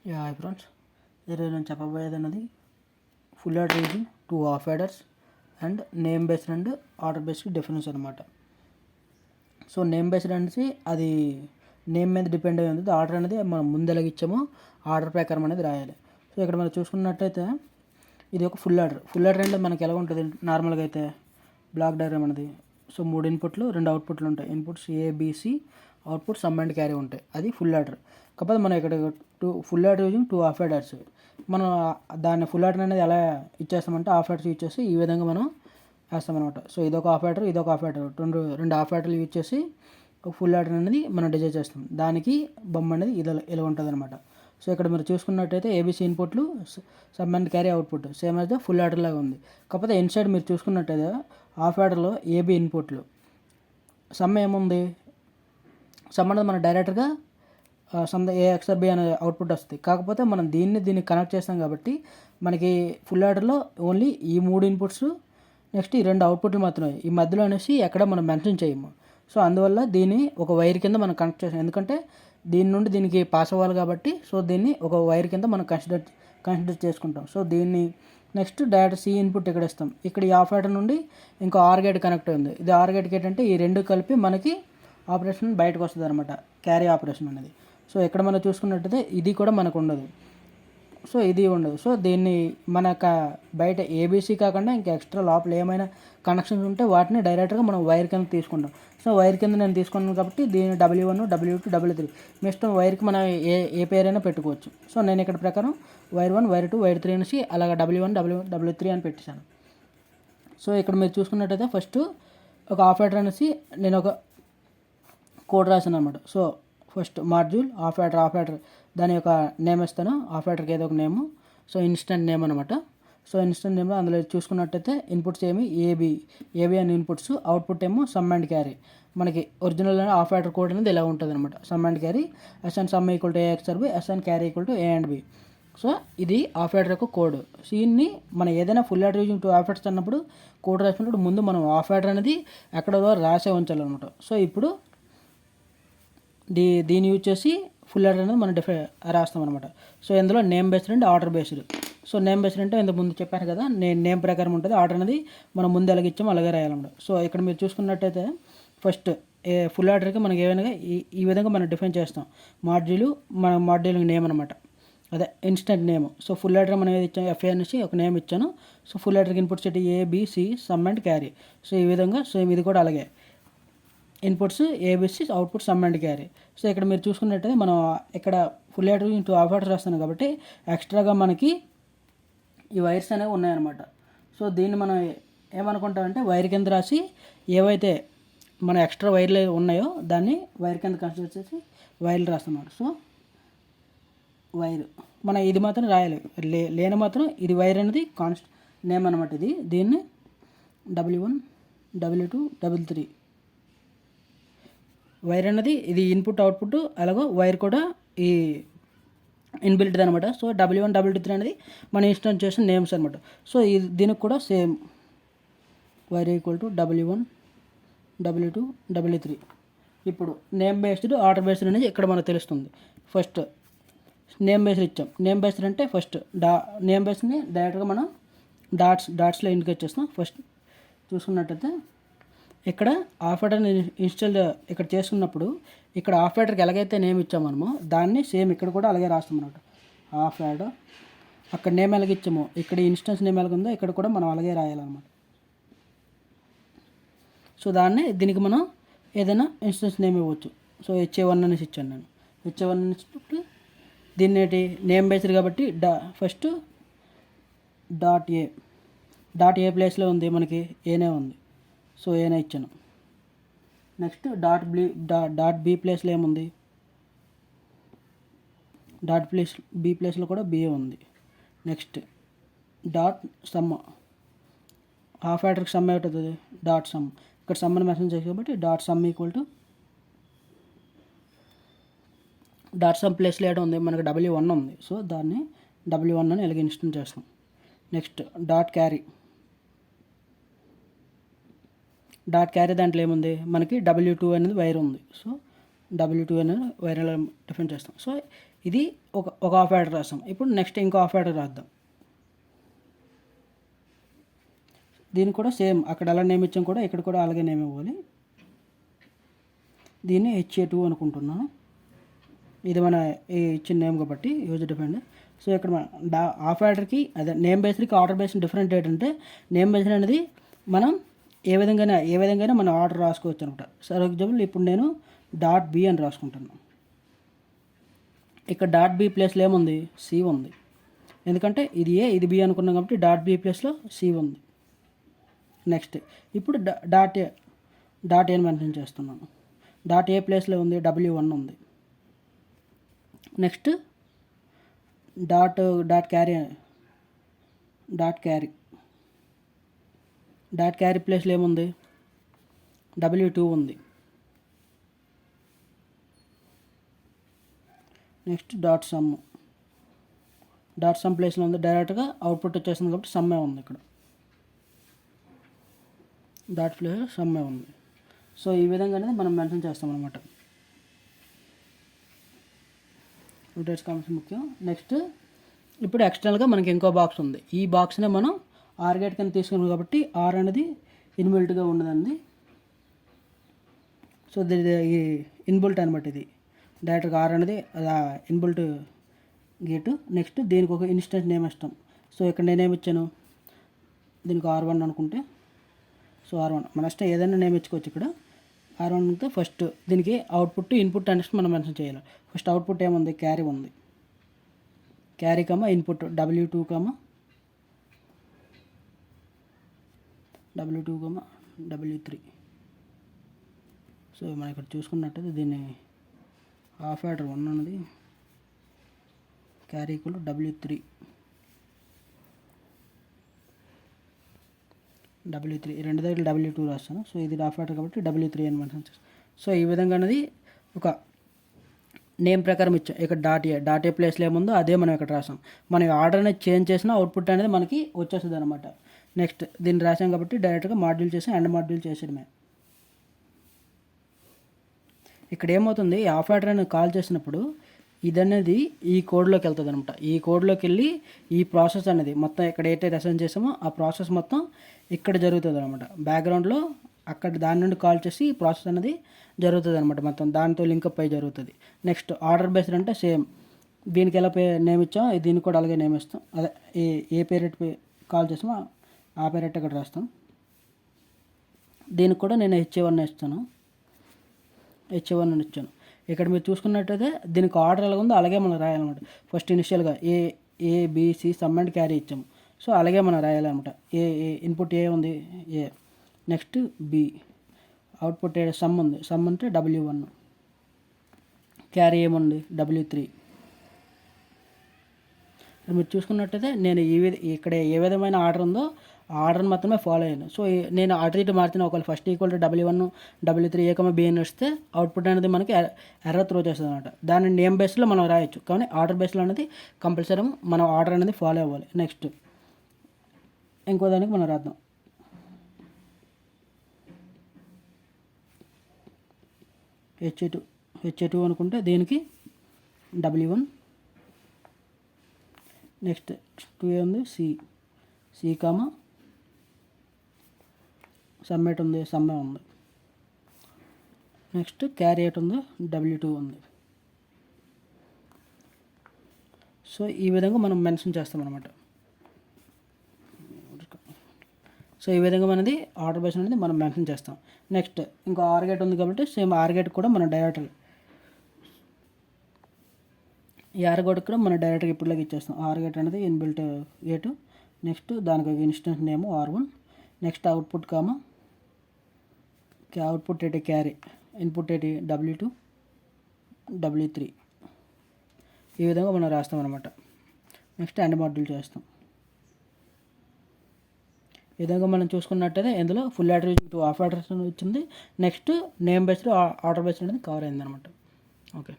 Hi friends, ఈరోజు నేను చెప్పబోయేది అన్నది full adder using 2 half adders and name based and order based difference అనమాట. సో నేమ్ బేస్డ్ అనేసి అది నేమ్ మీద డిపెండ్ అయ్యి ఉంది. ఆర్డర్ అనేది మనం ముందు ఎలాగిచ్చామో ఆర్డర్ ప్రకారం అనేది రాయాలి. సో ఇక్కడ మనం చూసుకున్నట్టయితే ఇది ఒక ఫుల్ యాడర్ అంటే మనకి ఎలా ఉంటుంది నార్మల్గా అయితే బ్లాక్ డయాగ్రామ్ అనేది. సో 3 ఇన్పుట్లు 2 అవుట్పుట్లు ఉంటాయి. Inputs ABC, output sum and carry ఉంటాయి. అది ఫుల్ యాడర్. కాకపోతే మనం ఇక్కడ full adder using 2 half adders. మనం దాన్ని ఫుల్ యాడర్ అనేది ఎలా ఇచ్చేస్తామంటే హాఫ్ యాడర్స్ యూజ్ చేసి ఈ విధంగా మనం వేస్తామన్నమాట. సో ఇదొక హాఫ్ యాడర్, ఇదొక హాఫ్ యాడర్, రెండు హాఫ్ యాడర్లు యూజ్ చేసి ఒక ఫుల్ యాడర్ అనేది మనం డిజైన్ చేస్తాం. దానికి బొమ్మ అనేది ఇలా ఉంటుంది అనమాట. సో ఇక్కడ మీరు చూసుకున్నట్టయితే ఏబీసీ ఇన్పుట్లు, some and carry output same as the full adder లాగా ఉంది. కాకపోతే ఇన్సైడ్ మీరు చూసుకున్నట్టయితే హాఫ్ యాడర్లో ఏబీ ఇన్పుట్లు, సమ్ ఏముంది, సమ్ అనేది మనం డైరెక్ట్గా సమ్ ఏ ఎక్స్ఆర్ బి అనే అవుట్పుట్ వస్తుంది. కాకపోతే మనం దీన్ని కనెక్ట్ చేస్తాం కాబట్టి మనకి ఫుల్ యాడర్లో ఓన్లీ ఈ 3 ఇన్పుట్స్ నెక్స్ట్ ఈ 2 అవుట్పుట్లు మాత్రమే. ఈ మధ్యలో అనేసి ఎక్కడ మనం మెన్షన్ చేయము. సో అందువల్ల దీన్ని ఒక వైర్ కింద మనం కనెక్ట్ చేస్తాం. ఎందుకంటే దీని నుండి దీనికి పాస్ అవ్వాలి కాబట్టి సో దీన్ని ఒక వైర్ కింద మనం కన్సిడర్ చేసుకుంటాం. సో దీన్ని నెక్స్ట్ డైరెక్ట్ సి ఇన్పుట్ ఇక్కడ ఇస్తాం. ఇక్కడ ఈ హాఫ్ యాడర్ నుండి ఇంకో ఆర్ గేట్ కనెక్ట్ అయింది. ఇది ఆర్ గేట్కి ఏంటంటే ఈ రెండు కలిపి మనకి ఆపరేషన్ బయటకు వస్తుంది అనమాట, క్యారీ ఆపరేషన్ అనేది. సో ఇక్కడ మనం చూసుకున్నట్టయితే ఇది కూడా మనకు ఉండదు, సో ఇది ఉండదు. సో దీన్ని బయట ఏబీసీ కాకుండా ఇంకా ఎక్స్ట్రా లోపల ఏమైనా కనెక్షన్స్ ఉంటే వాటిని డైరెక్ట్గా మనం వైర్ కింద తీసుకుంటాం. సో వైర్ కింద నేను తీసుకున్నాను కాబట్టి దీన్ని W1, W2, W3 మీ ఇష్టం. వైర్కి మనం ఏ పేరైనా పెట్టుకోవచ్చు. సో నేను ఇక్కడ ప్రకారం వైర్ 1, వైర్ 2, వైర్ 3 అనేసి అలాగ W1, W3 అని పెట్టేశాను. సో ఇక్కడ మీరు చూసుకున్నట్టయితే ఫస్ట్ ఒక హాఫ్ యాడర్ అనేసి నేను ఒక కోడ్ రాశాను అనమాట. So first module half adder దాని యొక్క నేమ్ ఇస్తాను. హాఫ్ యాడర్కి ఏదో ఒక నేము, సో ఇన్స్టెంట్ నేమ్ అనమాట. సో ఇన్స్టెంట్ నేమ్లో అందులో చూసుకున్నట్టయితే ఇన్పుట్స్ ఏమి ఏబి అని ఇన్పుట్స్, అవుట్పుట్ ఏమో సమ్ అండ్ క్యారీ. మనకి ఒరిజినల్ హాఫ్ యాడర్ కోడ్ అనేది ఇలా ఉంటుంది అనమాట. Sum and carry, S and sum equal to A XOR B, S and carry equal to A and B. So ఇది half adder యొక్క code. దీన్ని మనం ఏదైనా full adder using 2 half adders అన్నప్పుడు కోడ్ రాసినప్పుడు ముందు మనం హాఫ్ యాడర్ అనేది ఎక్కడో రాసే ఉంచాలన్నమాట. సో ఇప్పుడు దీన్ని యూజ్ చేసి ఫుల్ యాడర్ అనేది మనం రాస్తాం అనమాట. సో ఇందులో name based and order based. So name based అంటే ఇంతకు ముందు చెప్పాను కదా, నేమ్ ప్రకారం ఉంటుంది. ఆర్డర్ అనేది మనం ముందు ఎలాగ ఇచ్చామో అలాగే రాయాలన్నమాట. సో ఇక్కడ మీరు చూసుకున్నట్టయితే ఫస్ట్ ఫుల్ యాడర్కి మనకి ఏమైనా ఈ విధంగా మనం డిఫైన్ చేస్తాం. మన మాడ్యూల్ నేమ్ అనమాట, అదే instant name. So full adder మనం ఏది ఇచ్చాము, ఎఫ్ఏ అనేసి ఒక నేమ్ ఇచ్చాను. సో ఫుల్ యాడర్కి ఇన్పుట్స్ ఏంటి, ABC, sum and carry. So ఈ విధంగా సేమ్ ఇది కూడా అలాగే inputs ABC, output sum and carry. So ఇక్కడ మీరు చూసుకున్నట్టయితే మనం ఇక్కడ ఫుల్ యాడర్ 2 హాఫ్ యాడర్స్ రాస్తాను కాబట్టి ఎక్స్ట్రాగా మనకి ఈ వైర్స్ అనేవి ఉన్నాయన్నమాట. సో దీన్ని మనం ఏమనుకుంటామంటే వైర్ కింద రాసి ఏవైతే మన ఎక్స్ట్రా వైర్లు ఉన్నాయో దాన్ని వైర్ కింద కన్సిడర్ చేసి వైర్లు రాస్తాం. సో వైర్ మనం ఇది మాత్రం రాయాలి, లేని మాత్రం ఇది వైర్ అనేది నేమ్ అనమాట. దీన్ని W1, W2, W3 వైర్ అనేది ఇది ఇన్పుట్ అవుట్పుట్, అలాగో వైర్ కూడా ఈ ఇన్బిల్ట్ అనమాట. సో W1, W3 అనేది మనం ఇన్స్టాల్ చేసిన నేమ్స్ అనమాట. సో దీనికి కూడా same wire equal to W1, W2, W3. ఇప్పుడు నేమ్ బేస్డ్ ఆర్డర్ బేస్డ్ అనేది ఇక్కడ మనకు తెలుస్తుంది. ఫస్ట్ నేమ్ బేస్డ్ ఇచ్చాం. నేమ్ బేస్డ్ అంటే ఫస్ట్ నేమ్ బేస్డ్ని డైరెక్ట్గా మనం డాట్స్లో ఇండికేట్ చేస్తాం. ఫస్ట్ చూసుకున్నట్టయితే ఇక్కడ హాఫ్ యాడర్ ఇన్స్టాల్ ఇక్కడ చేసుకున్నప్పుడు ఇక్కడ హాఫ్ యాడర్కి ఎలాగైతే నేమ్ ఇచ్చామో మనము దాన్ని సేమ్ ఇక్కడ కూడా అలాగే రాస్తాం అన్నమాట. హాఫ్ యాడర్ అక్కడ నేమ్ ఎలాగ ఇచ్చామో ఇక్కడ ఇన్స్టెన్స్ నేమ్ ఎలాగ ఉందో ఇక్కడ కూడా మనం అలాగే రాయాలన్నమాట. సో దీనికి మనం ఏదైనా ఇన్స్టెన్స్ నేమ్ ఇవ్వచ్చు. సో HA1 అనేసి ఇచ్చాను నేను. HA1 అనేసి దీన్ని ఏంటి నేమ్ బేస్డ్ కాబట్టి ఫస్ట్ డాట్ ఏ ప్లేస్లో ఉంది, మనకి ఏనే ఉంది. సో ఏనే ఇచ్చాను. నెక్స్ట్ డాట్ బి ప్లేస్లో ఏముంది, బి ప్లేస్లో కూడా బిఏ ఉంది. నెక్స్ట్ డాట్ సమ్, హాఫ్ యాడర్కి సమ్ అవుతుంది డాట్ సమ్. ఇక్కడ సమ్ అని మెన్షన్ చేసి కాబట్టి dot sum equal to dot sum ప్లేస్లో ఏదో ఉంది మనకి W1 ఉంది. సో దాన్ని W1 అని ఎలాగ ఇన్స్టాల్ చేస్తాం. నెక్స్ట్ డాట్ క్యారీ దాంట్లో ఏముంది మనకి W2 అనేది వైర్ ఉంది. సో W2 అనేది వైర్ డిఫైన్ చేస్తాం. సో ఇది ఒక హాఫ్ యాడర్ రాసాం. ఇప్పుడు నెక్స్ట్ ఇంకో హాఫ్ యాడర్ రాద్దాం. దీన్ని కూడా సేమ్ అక్కడ ఎలా నేమ్ ఇచ్చాం కూడా ఇక్కడ కూడా అలాగే నేమ్ ఇవ్వాలి. దీన్ని HA2 అనుకుంటున్నాను. ఇది మన ఇచ్చిన నేమ్ కాబట్టి యూజ్ డిఫైన్డ్. సో ఇక్కడ హాఫ్ యాడర్కి అదే నేమ్ బేస్డ్కి ఆర్డర్ బేస్డ్ డిఫరెంట్ ఏంటంటే నేమ్ బేస్డ్ అనేది మనం ఏ విధంగా మనం ఆర్డర్ రాసుకోవచ్చు అనమాట. ఫర్ ఎగ్జాంపుల్ ఇప్పుడు నేను .b అని రాసుకుంటాను. ఇక్కడ .b ప్లేస్లో ఏముంది, C ఉంది. ఎందుకంటే ఇది A ఇది B అనుకున్నాం కాబట్టి .b ప్లేస్లో C ఉంది. నెక్స్ట్ ఇప్పుడు .a అని మెన్షన్ చేస్తున్నాను. .a ప్లేస్లో ఉంది W1 ఉంది. నెక్స్ట్ క్యారీ ప్లేస్లో ఏముంది, W2 ఉంది. నెక్స్ట్ సమ్ ప్లేస్లో ఉంది. డైరెక్ట్గా అవుట్పుట్ వచ్చేస్తుంది కాబట్టి సమ్మే ఉంది. ఇక్కడ ప్లేస్ సమ్మే ఉంది. సో ఈ విధంగా అనేది మనం మెన్షన్ చేస్తాం అనమాట. రూటెడ్స్ కామెంట్స్ ముఖ్యం. నెక్స్ట్ ఇప్పుడు ఎక్స్టర్నల్గా మనకి ఇంకో బాక్స్ ఉంది. ఈ బాక్స్నే మనం ఆర్ గేట్ కింద తీసుకున్నాం కాబట్టి ఆర్ అనేది ఇన్బిల్ట్గా ఉండదండి. సో ఈ ఇన్బిల్ట్ అనమాట. ఇది డైరెక్ట్గా ఆర్ అనేది అలా ఇన్బిల్ట్ గేటు. నెక్స్ట్ దీనికి ఒక ఇన్స్టెన్స్ నేమ్ ఇస్తాం. సో ఇక్కడ నేనేమి ఇచ్చాను, దీనికి R1 అనుకుంటే సో R1 మన ఇష్టం ఏదైనా నేమ్ ఇచ్చుకోవచ్చు. ఇక్కడ R1 అంటే ఫస్ట్ దీనికి అవుట్పుట్ ఇన్పుట్ అనేసి మనం మెన్షన్ చేయాలి. ఫస్ట్ అవుట్పుట్ ఏముంది, క్యారీ ఉంది. Carry input W2 W3. So మనం ఇక్కడ చూసుకున్నట్టయితే దీన్ని హాఫ్ యాడర్ 1 అన్నది క్యారీ ఈక్వల్ W3 రెండు దగ్గర W2 రాస్తాను. సో ఇది హాఫ్ యాడర్ కాబట్టి W3 అని మెన్షన్ చేస్తాను. సో ఈ విధంగా అనేది ఒక నేమ్ ప్రకారం ఇచ్చాం. ఇక్కడ .a ప్లేస్లో ఏముందో అదే మనం ఇక్కడ రాసాం. మనం ఆర్డర్ అనేది చేంజ్ చేసినా అవుట్పుట్ అనేది మనకి వచ్చేస్తుంది అనమాట. నెక్స్ట్ దీన్ని రాసాం కాబట్టి డైరెక్ట్గా మాడ్యూల్ చేసి అండ్ మాడ్యూల్ చేసేయడమే. ఇక్కడ ఏమవుతుంది, హాఫ్ యాడర్ అని కాల్ చేసినప్పుడు ఇదనేది ఈ కోడ్లోకి వెళ్తుంది అనమాట. ఈ కోడ్లోకి వెళ్ళి ఈ ప్రాసెస్ అనేది మొత్తం ఇక్కడ ఏదైతే అసైన్ చేసామో ఆ ప్రాసెస్ మొత్తం ఇక్కడ జరుగుతుంది అనమాట. బ్యాక్గ్రౌండ్లో అక్కడ దాని నుండి కాల్ చేసి ఈ ప్రాసెస్ అనేది జరుగుతుంది అనమాట. మొత్తం దాంతో లింకప్ అయి జరుగుతుంది. నెక్స్ట్ ఆర్డర్ బేస్డ్ అంటే సేమ్ దీనికి ఎలా నేమ్ ఇచ్చాం దీనికి కూడా అలాగే నేమ్ ఇస్తాం. అదే ఏ పేరెట్ కాల్ చేసామో ఆ పేరెట్ ఇక్కడ రాస్తాం. దీనికి కూడా నేను HA1 ఇస్తాను. HA1 అని ఇచ్చాను. ఇక్కడ మీరు చూసుకున్నట్టయితే దీనికి ఆర్డర్ ఎలా ఉందో అలాగే మనం రాయాలన్నమాట. ఫస్ట్ ఇనిషియల్గా ABC సమ్ అండ్ క్యారీ ఇచ్చాము. సో అలాగే మనం రాయాలన్నమాట. ఇన్పుట్ ఏ ఉంది A, next B, output some ఉంది. సమ్ అంటే W1, క్యారీ ఏముంది W3. మీరు చూసుకున్నట్టయితే నేను ఇక్కడ ఏ విధమైన ఆర్డర్ ఉందో ఆ ఆర్డర్ మాత్రమే ఫాలో అయ్యాను. సో నేను అటు ఇటు మార్చిన ఒకవేళ first equal to W1 W3 A, B అని వస్తే అవుట్పుట్ అనేది మనకి ఎర్రర్ త్రో చేస్తుంది అనమాట. దాన్ని నేమ్ బేస్లో మనం రాయొచ్చు, కానీ ఆర్డర్ బేస్లో అనేది కంపల్సరీ మనం ఆర్డర్ అనేది ఫాలో అవ్వాలి. నెక్స్ట్ ఇంకో దానికి మనం రాద్దాం. HA2 అనుకుంటే దీనికి W1, నెక్స్ట్ 2 ఉంది C సమ్మేట్ ఉంది, సమ్మే ఉంది. నెక్స్ట్ క్యారీ ఎయిట్ ఉంది, W2 ఉంది. సో ఈ విధంగా మనం మెన్షన్ చేస్తాం అనమాట. సో ఈ విధంగా మనది ఆర్డర్ బేస్ అనేది మనం మెన్షన్ చేస్తాం. నెక్స్ట్ ఇంకో ఆర్ గేట్ ఉంది కాబట్టి సేమ్ ఆర్ గేట్ కూడా మనం డైరెక్ట్గా ఈ ఆర్ గేట్ కూడా మనం డైరెక్ట్గా ఇప్పుడులాగా ఇచ్చేస్తాం. ఆర్ గేట్ అనేది ఇన్బిల్ట్ గేటు. నెక్స్ట్ దానికి instance name R1, next output output ఏంటి క్యారీ, ఇన్పుట్ ఏంటి W2 W3. ఈ విధంగా మనం రాస్తాం అనమాట. నెక్స్ట్ అండ్ మాడ్యూల్ చేస్తాం. ఈ విధంగా మనం చూసుకున్నట్టయితే ఇందులో ఫుల్ యాడర్ 2 హాఫ్ యాడర్స్ వచ్చింది. Next name based order based అనేది కవర్ అయింది అనమాట. ఓకే.